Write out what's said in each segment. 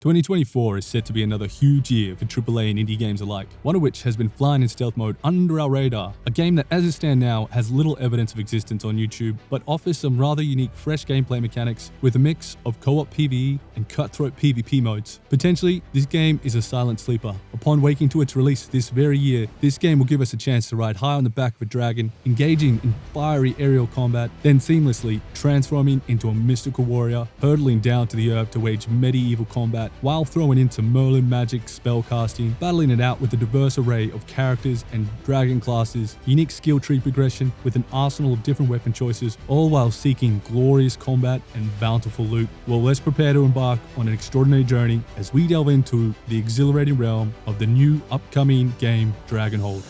2024 is set to be another huge year for AAA and indie games alike, one of which has been flying in stealth mode under our radar, a game that as it stands now has little evidence of existence on YouTube, but offers some rather unique fresh gameplay mechanics with a mix of co-op PvE and cutthroat PvP modes. Potentially, this game is a silent sleeper. Upon waking to its release this very year, this game will give us a chance to ride high on the back of a dragon, engaging in fiery aerial combat, then seamlessly transforming into a mystical warrior, hurtling down to the earth to wage medieval combat, while throwing into Merlin magic spellcasting, battling it out with a diverse array of characters and dragon classes, unique skill tree progression with an arsenal of different weapon choices, all while seeking glorious combat and bountiful loot. Well, let's prepare to embark on an extraordinary journey as we delve into the exhilarating realm of the new upcoming game Dragonhold.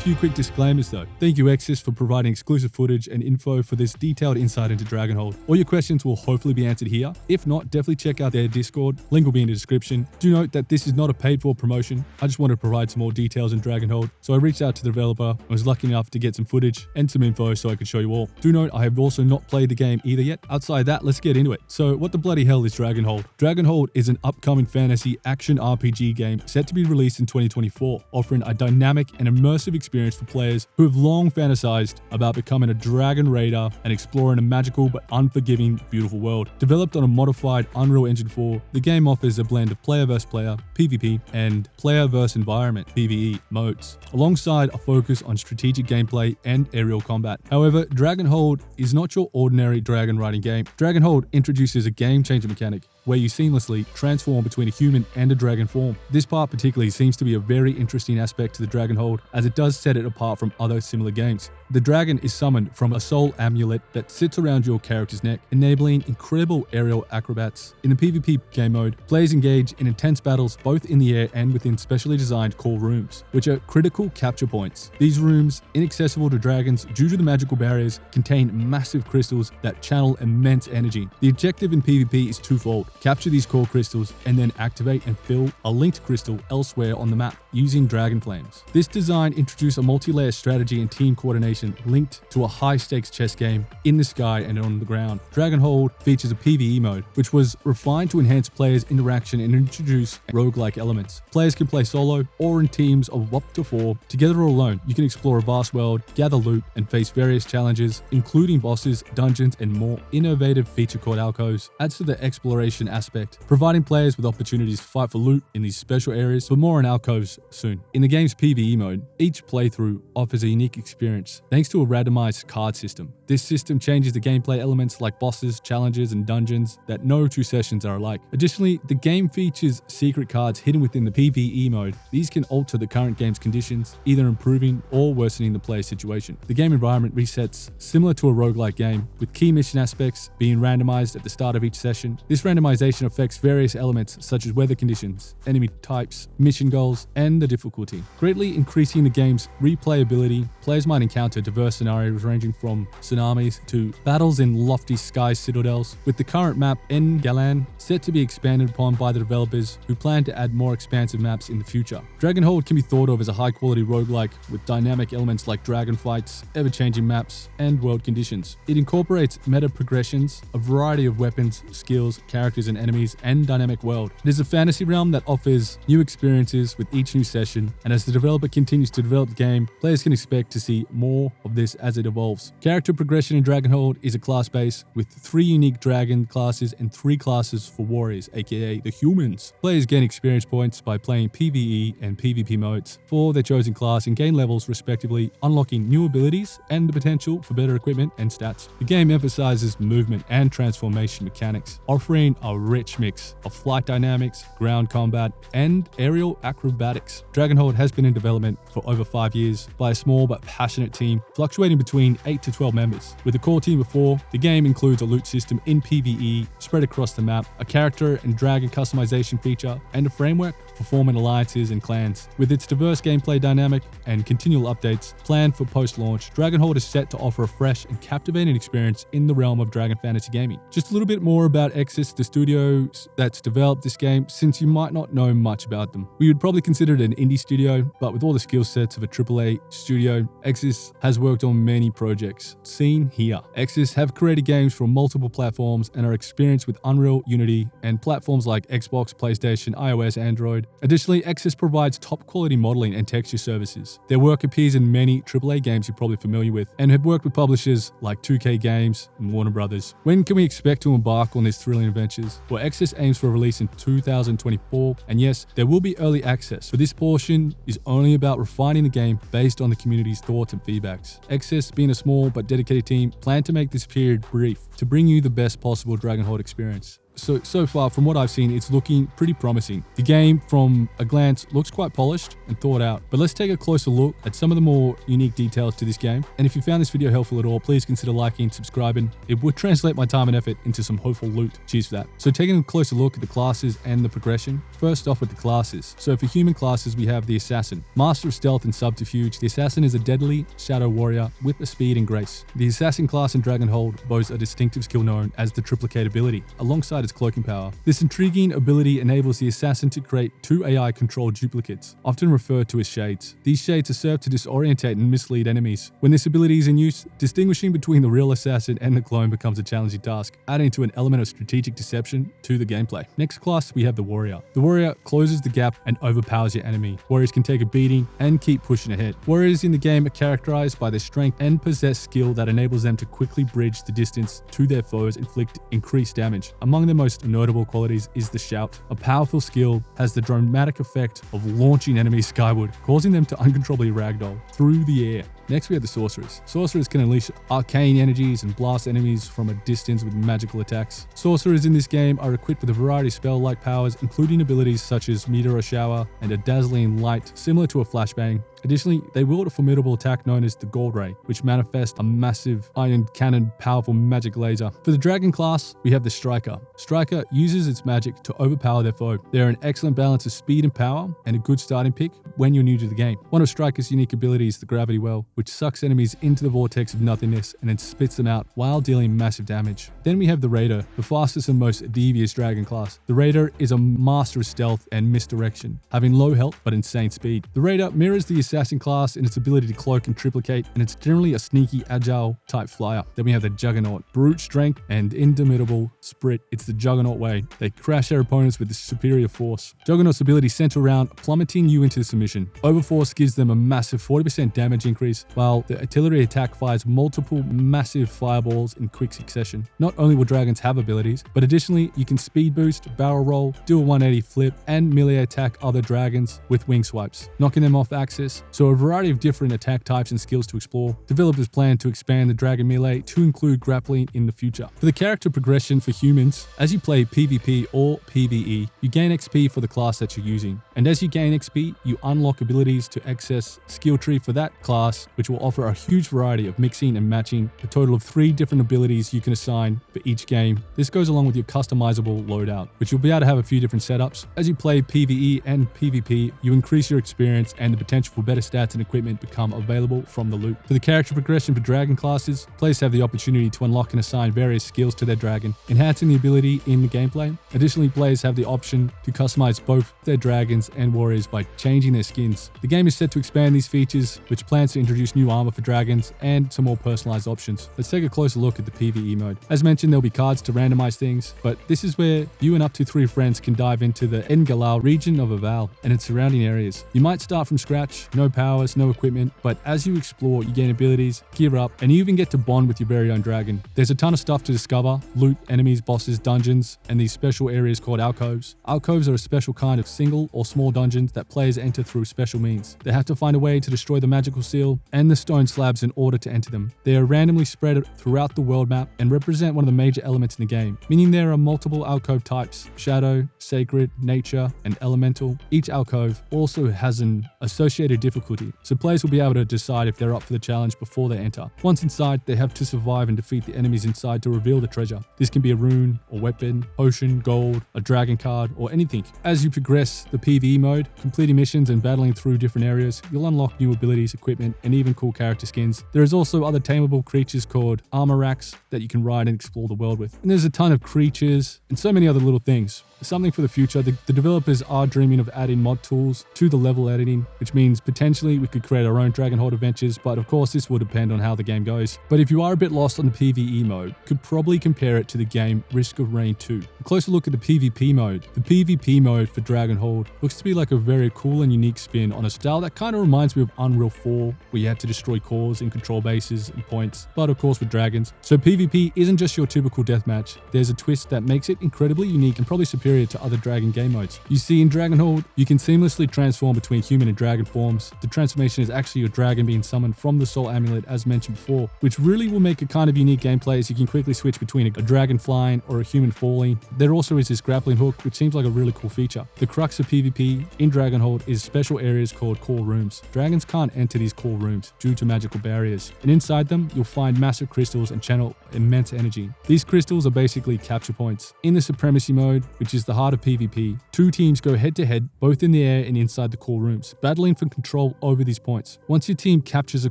Few quick disclaimers though. Thank you Exis for providing exclusive footage and info for this detailed insight into Dragonhold. All your questions will hopefully be answered here. If not, definitely check out their Discord. Link will be in the description. Do note that this is not a paid for promotion. I just wanted to provide some more details in Dragonhold. So I reached out to the developer and was lucky enough to get some footage and some info so I could show you all. Do note I have also not played the game either yet. Outside that, let's get into it. So what the bloody hell is Dragonhold? Dragonhold is an upcoming fantasy action RPG game set to be released in 2024, offering a dynamic and immersive experience for players who have long fantasized about becoming a dragon raider and exploring a magical but unforgiving, beautiful world. Developed on a modified Unreal Engine 4, the game offers a blend of player versus player, PvP, and player versus environment, PvE, modes, alongside a focus on strategic gameplay and aerial combat. However, Dragonhold is not your ordinary dragon riding game. Dragonhold introduces a game-changing mechanic where you seamlessly transform between a human and a dragon form. This part particularly seems to be a very interesting aspect to the Dragonhold, as it does set it apart from other similar games. The dragon is summoned from a soul amulet that sits around your character's neck, enabling incredible aerial acrobats. In the PvP game mode, players engage in intense battles both in the air and within specially designed core rooms, which are critical capture points. These rooms, inaccessible to dragons due to the magical barriers, contain massive crystals that channel immense energy. The objective in PvP is twofold: capture these core crystals and then activate and fill a linked crystal elsewhere on the map using dragon flames. This design introduced a multi-layer strategy and team coordination linked to a high-stakes chess game in the sky and on the ground. Dragonhold features a PvE mode, which was refined to enhance players' interaction and introduce roguelike elements. Players can play solo or in teams of up to 4. Together or alone, you can explore a vast world, gather loot, and face various challenges, including bosses, dungeons, and more. Innovative feature called alcoves adds to the exploration aspect, providing players with opportunities to fight for loot in these special areas. For more on alcoves, soon. In the game's PvE mode, each playthrough offers a unique experience thanks to a randomized card system. This system changes the gameplay elements like bosses, challenges, and dungeons that no two sessions are alike. Additionally, the game features secret cards hidden within the PvE mode. These can alter the current game's conditions, either improving or worsening the player's situation. The game environment resets similar to a roguelike game, with key mission aspects being randomized at the start of each session. This randomization affects various elements such as weather conditions, enemy types, mission goals, and the difficulty, greatly increasing the game's replayability. Players might encounter diverse scenarios ranging from tsunamis to battles in lofty sky citadels, with the current map En Galan set to be expanded upon by the developers who plan to add more expansive maps in the future. Dragonhold can be thought of as a high-quality roguelike with dynamic elements like dragon fights, ever-changing maps, and world conditions. It incorporates meta progressions, a variety of weapons, skills, characters, and enemies, and dynamic world. It is a fantasy realm that offers new experiences with each new session, and as the developer continues to develop the game, players can expect to see more of this as it evolves. Character progression in Dragonhold is a class base with 3 unique dragon classes and 3 classes for warriors, aka the humans. Players gain experience points by playing PvE and PvP modes for their chosen class and gain levels respectively, unlocking new abilities and the potential for better equipment and stats. The game emphasizes movement and transformation mechanics, offering a rich mix of flight dynamics, ground combat, and aerial acrobatics. Dragonhold has been in development for over 5 years by a small but passionate team, fluctuating between 8 to 12 members. With a core team of 4, the game includes a loot system in PvE spread across the map, a character and dragon customization feature, and a framework for forming alliances and clans. With its diverse gameplay dynamic and continual updates planned for post-launch, Dragonhold is set to offer a fresh and captivating experience in the realm of dragon fantasy gaming. Just a little bit more about Exis, the studio that's developed this game, since you might not know much about them. We would probably consider it an indie studio, but with all the skill sets of a AAA studio, Exis has worked on many projects seen here. Exis have created games for multiple platforms and are experienced with Unreal, Unity, and platforms like Xbox, PlayStation, iOS, Android. Additionally, Exis provides top quality modeling and texture services. Their work appears in many AAA games you're probably familiar with, and have worked with publishers like 2K Games and Warner Brothers. When can we expect to embark on these thrilling adventures? Well, Exis aims for a release in 2024, and yes, there will be early access, but this portion is only about refining the game based on the community's thoughts and feedbacks. Exis, being a small but dedicated team, plan to make this period brief to bring you the best possible Dragonhold experience. So far, from what I've seen, it's looking pretty promising. The game, from a glance, looks quite polished and thought out. But let's take a closer look at some of the more unique details to this game. And if you found this video helpful at all, please consider liking and subscribing. It would translate my time and effort into some hopeful loot. Cheers for that. So taking a closer look at the classes and the progression. First off with the classes. So for human classes, we have the Assassin. Master of Stealth and Subterfuge, the Assassin is a deadly shadow warrior with the speed and grace. The Assassin class in Dragonhold boasts a distinctive skill known as the Triplicate ability, alongside its cloaking power. This intriguing ability enables the assassin to create 2 AI-controlled duplicates, often referred to as shades. These shades are served to disorientate and mislead enemies. When this ability is in use, distinguishing between the real assassin and the clone becomes a challenging task, adding to an element of strategic deception to the gameplay. Next class, we have the Warrior. The Warrior closes the gap and overpowers your enemy. Warriors can take a beating and keep pushing ahead. Warriors in the game are characterized by their strength and possess skill that enables them to quickly bridge the distance to their foes, inflict increased damage. Among their most notable qualities is the Shout. A powerful skill has the dramatic effect of launching enemies skyward, causing them to uncontrollably ragdoll through the air. Next, we have the Sorcerers. Sorcerers can unleash arcane energies and blast enemies from a distance with magical attacks. Sorcerers in this game are equipped with a variety of spell-like powers, including abilities such as Meteor Shower and a dazzling light similar to a flashbang. Additionally, they wield a formidable attack known as the Gold Ray, which manifests a massive iron cannon powerful magic laser. For the Dragon class, we have the Striker. Striker uses its magic to overpower their foe. They are an excellent balance of speed and power, and a good starting pick when you're new to the game. One of Striker's unique abilities is the Gravity Well, which sucks enemies into the vortex of nothingness and then spits them out while dealing massive damage. Then we have the Raider, the fastest and most devious Dragon class. The Raider is a master of stealth and misdirection, having low health but insane speed. The Raider mirrors the assassin class in its ability to cloak and triplicate, and it's generally a sneaky, agile type flyer. Then we have the Juggernaut, brute strength and indomitable spirit. It's the Juggernaut way. They crash their opponents with superior force. Juggernaut's ability center around plummeting you into submission. Overforce gives them a massive 40% damage increase, while the artillery attack fires multiple massive fireballs in quick succession. Not only will dragons have abilities, but additionally you can speed boost, barrel roll, do a 180 flip, and melee attack other dragons with wing swipes, knocking them off axis. So a variety of different attack types and skills to explore. Developers plan to expand the dragon melee to include grappling in the future. For the character progression for humans, as you play PvP or PvE, you gain XP for the class that you're using. And as you gain XP, you unlock abilities to access skill tree for that class, which will offer a huge variety of mixing and matching, a total of 3 different abilities you can assign for each game. This goes along with your customizable loadout, which you'll be able to have a few different setups. As you play PvE and PvP, you increase your experience and the potential for better stats and equipment become available from the loot. For the character progression for dragon classes, players have the opportunity to unlock and assign various skills to their dragon, enhancing the ability in the gameplay. Additionally, players have the option to customize both their dragons and warriors by changing their skins. The game is set to expand these features, which plans to introduce new armor for dragons and some more personalized options. Let's take a closer look at the PvE mode. As mentioned, there'll be cards to randomize things, but this is where you and up to 3 friends can dive into the Engalal region of Aval and its surrounding areas. You might start from scratch, no powers, no equipment, but as you explore, you gain abilities, gear up, and you even get to bond with your very own dragon. There's a ton of stuff to discover: loot, enemies, bosses, dungeons, and these special areas called alcoves. Alcoves are a special kind of single or small dungeons that players enter through special means. They have to find a way to destroy the magical seal and the stone slabs in order to enter them. They are randomly spread throughout the world map and represent one of the major elements in the game, meaning there are multiple alcove types: shadow, sacred, nature, and elemental. Each alcove also has an associated difficulty, so players will be able to decide if they're up for the challenge before they enter. Once inside, they have to survive and defeat the enemies inside to reveal the treasure. This can be a rune, or weapon, potion, gold, a dragon card, or anything. As you progress the PvE mode, completing missions and battling through different areas, you'll unlock new abilities, equipment, and even cool character skins. There is also other tameable creatures called armor racks that you can ride and explore the world with. And there's a ton of creatures and so many other little things. Something for the future. The developers are dreaming of adding mod tools to the level editing, which means potentially we could create our own Dragonhold adventures, but of course this will depend on how the game goes. But if you are a bit lost on the PvE mode, could probably compare it to the game Risk of Rain 2. A closer look at the PvP mode. The PvP mode for Dragonhold looks to be like a very cool and unique spin on a style that kind of reminds me of Unreal 4, where you had to destroy cores and control bases and points, but of course with dragons. So PvP isn't just your typical deathmatch. There's a twist that makes it incredibly unique and probably superior to other dragon game modes. You see, in Dragonhold, you can seamlessly transform between human and dragon forms. The transformation is actually your dragon being summoned from the soul amulet as mentioned before, which really will make a kind of unique gameplay as you can quickly switch between a dragon flying or a human falling. There also is this grappling hook, which seems like a really cool feature. The crux of PvP in Dragonhold is special areas called core rooms. Dragons can't enter these core rooms due to magical barriers, and inside them you'll find massive crystals and channel immense energy. These crystals are basically capture points. In the supremacy mode, which is the heart of PvP, 2 teams go head to head, both in the air and inside the core rooms, battling for control over these points. Once your team captures a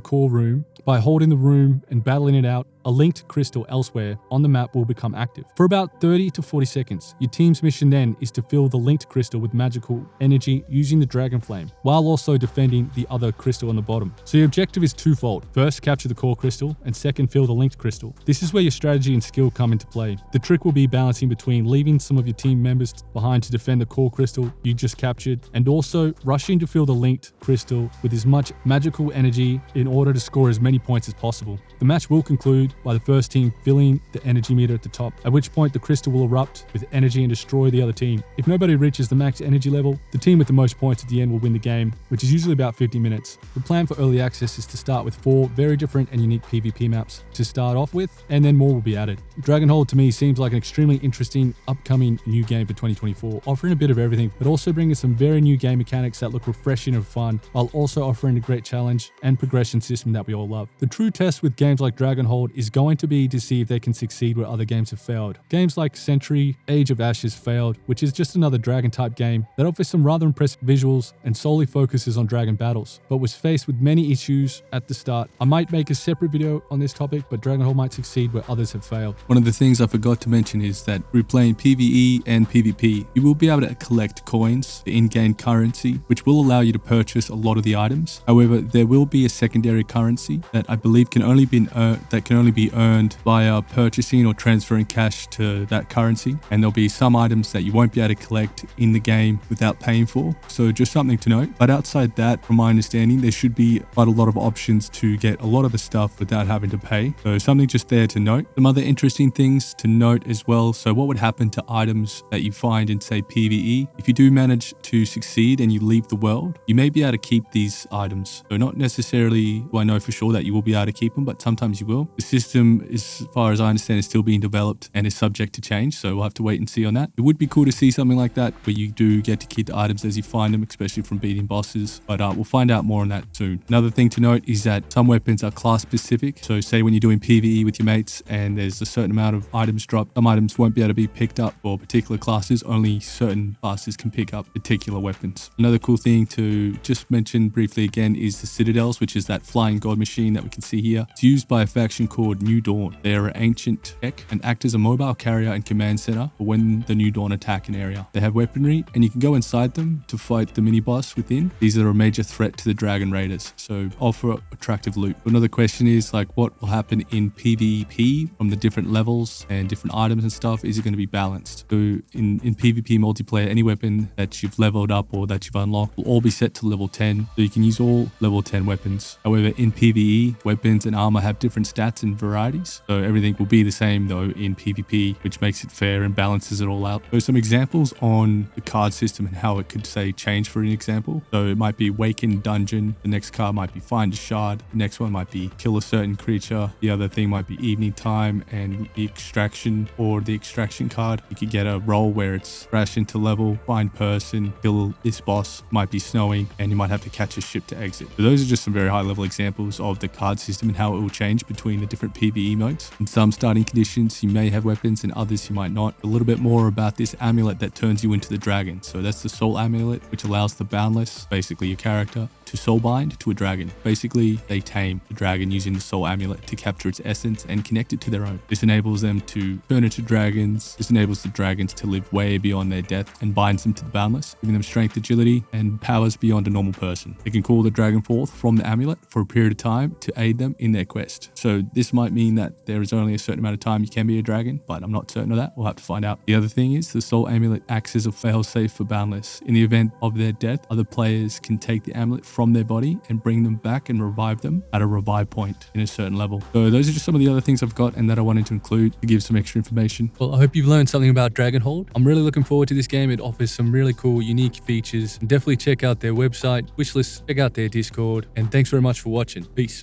core room, by holding the room and battling it out, a linked crystal elsewhere on the map will become active. For about 30 to 40 seconds, your team's mission then is to fill the linked crystal with magical energy using the dragon flame, while also defending the other crystal on the bottom. So your objective is twofold. First, capture the core crystal, and second, fill the linked crystal. This is where your strategy and skill come into play. The trick will be balancing between leaving some of your team members behind to defend the core crystal you just captured, and also rushing to fill the linked crystal with as much magical energy in order to score as many points as possible. The match will conclude by the first team filling the energy meter at the top, at which point the crystal will erupt with energy and destroy the other team. If nobody reaches the max energy level, the team with the most points at the end will win the game, which is usually about 50 minutes. The plan for early access is to start with 4 very different and unique PvP maps to start off with, and then more will be added. Dragonhold to me seems like an extremely interesting upcoming new game for 2024, offering a bit of everything, but also bringing some very new game mechanics that look refreshing and fun, while also offering a great challenge and progression system that we all love. The true test with games like Dragonhold is going to be to see if they can succeed where other games have failed. Games like Century, Age of Ashes failed, which is just another dragon type game that offers some rather impressive visuals and solely focuses on dragon battles, but was faced with many issues at the start. I might make a separate video on this topic, but Dragonhold might succeed where others have failed. One of the things I forgot to mention is that through playing PvE and PvP, you will be able to collect coins, the in-game currency, which will allow you to purchase a lot of the items. However, there will be a secondary currency that I believe can only be earned via purchasing or transferring cash to that currency, and there'll be some items that you won't be able to collect in the game without paying for. So just something to note. But outside that, from my understanding, there should be quite a lot of options to get a lot of the stuff without having to pay. So something just there to note. Some other interesting things to note as well. So what would happen to items that you find in, say, PvE? If you do manage to succeed and you leave the world, you may be able to keep these items. So not necessarily do I know for sure that you will be able to keep them, but sometimes you will. The system, as far as I understand, is still being developed and is subject to change. So we'll have to wait and see on that. It would be cool to see something like that where you do get to keep the items as you find them, especially from beating bosses. But we'll find out more on that soon. Another thing to note is that some weapons are class specific. So say when you're doing PvE with your mates and there's a certain amount of items dropped, some items won't be able to be picked up for particular classes. Only certain classes can pick up particular weapons. Another cool thing to just mention briefly again is the Citadels, which is that flying god machine that we can see here. It's used by a faction called New Dawn. They're an ancient tech and act as a mobile carrier and command center for when the New Dawn attack an area. They have weaponry and you can go inside them to fight the mini boss within. These are a major threat to the Dragon Raiders, so offer attractive loot. Another question is like what will happen in PvP from the different levels and different items and stuff. Is it going to be balanced? So in PvP multiplayer, any weapon that you've leveled up or that you've unlocked will all be set to level 10, so you can use all level 10 weapons. However, in PvE, weapons and armor have different stats and varieties, so everything will be the same though in PvP, which makes it fair and balances it all out. So some examples on the card system and how it could say change for an example. So it might be Waken Dungeon, the next card might be Find a Shard, the next one might be Kill a certain creature, the other thing might be Evening Time and the Extraction, or the Extraction card. You could get a role where it's crash into level, find person, kill this boss, might be snowing, and you might have to catch a ship to exit. So those are just some very high level examples of the card system and how it will change between the different PvE modes. In some starting conditions, you may have weapons and others you might not. A little bit more about this amulet that turns you into the dragon. So that's the soul amulet, which allows the boundless, basically your character, to soulbind to a dragon. Basically, they tame the dragon using the soul amulet to capture its essence and connect it to their own. This enables them to turn into dragons. This enables the dragons to live way beyond their death and binds them to the boundless, giving them strength, agility, and powers beyond a normal person. They can call the dragon forth from the amulet for a period of time to aid them in their quest. So this might mean that there is only a certain amount of time you can be a dragon, but I'm not certain of that. We'll have to find out. The other thing is the soul amulet acts as a failsafe for boundless. In the event of their death, other players can take the amulet from their body and bring them back and revive them at a revive point in a certain level. So those are just some of the other things I've got and that I wanted to include to give some extra information. Well, I hope you've learned something about Dragonhold. I'm really looking forward to this game. It offers some really cool, unique features. And definitely check out their website, wishlist, check out their Discord, and thanks very much for watching. Peace.